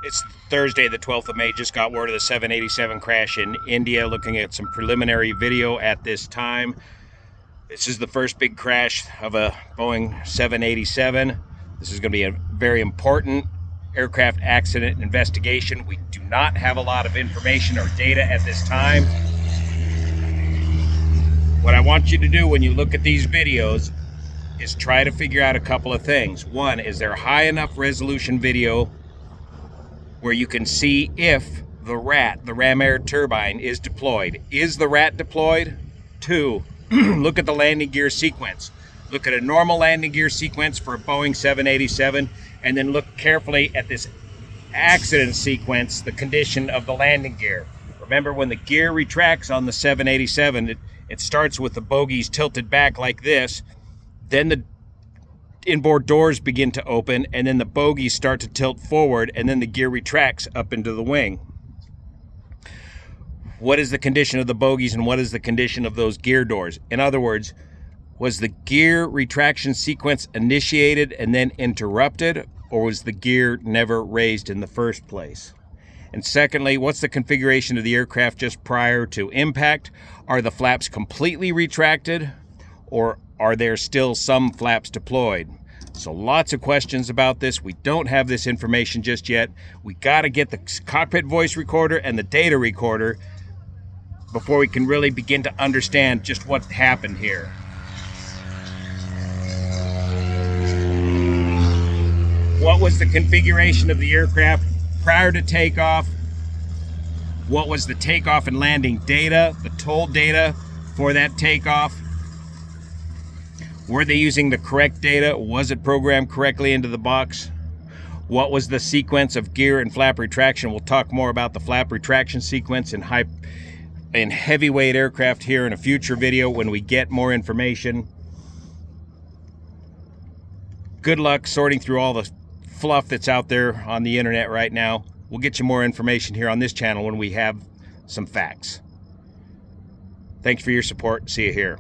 It's Thursday, the 12th of May. Just got word of the 787 crash in India. Looking at some preliminary video at this time. This is the first big crash of a Boeing 787. This is going to be a very important aircraft accident investigation. We do not have a lot of information or data at this time. What I want you to do when you look at these videos is try to figure out a couple of things. One, is there high enough resolution video where you can see if the ram air turbine, is deployed? Is the rat deployed? Two, look at the landing gear sequence. Look at a normal landing gear sequence for a Boeing 787, and then look carefully at this accident sequence, the condition of the landing gear. Remember, when the gear retracts on the 787, it starts with the bogies tilted back like this, then the inboard doors begin to open, and then the bogies start to tilt forward, and then the gear retracts up into the wing. What is the condition of the bogies, and what is the condition of those gear doors? In other words, was the gear retraction sequence initiated and then interrupted, or was the gear never raised in the first place? And secondly, what's the configuration of the aircraft just prior to impact? Are the flaps completely retracted, or are there still some flaps deployed? So lots of questions about this. We don't have this information just yet. We got to get the cockpit voice recorder and the data recorder before we can really begin to understand just what happened here. What was the configuration of the aircraft prior to takeoff? What was the takeoff and landing data, the toll data for that takeoff? Were they using the correct data? Was it programmed correctly into the box? What was the sequence of gear and flap retraction? We'll talk more about the flap retraction sequence in heavyweight aircraft here in a future video when we get more information. Good luck sorting through all the fluff that's out there on the internet right now. We'll get you more information here on this channel when we have some facts. Thanks for your support. See you here.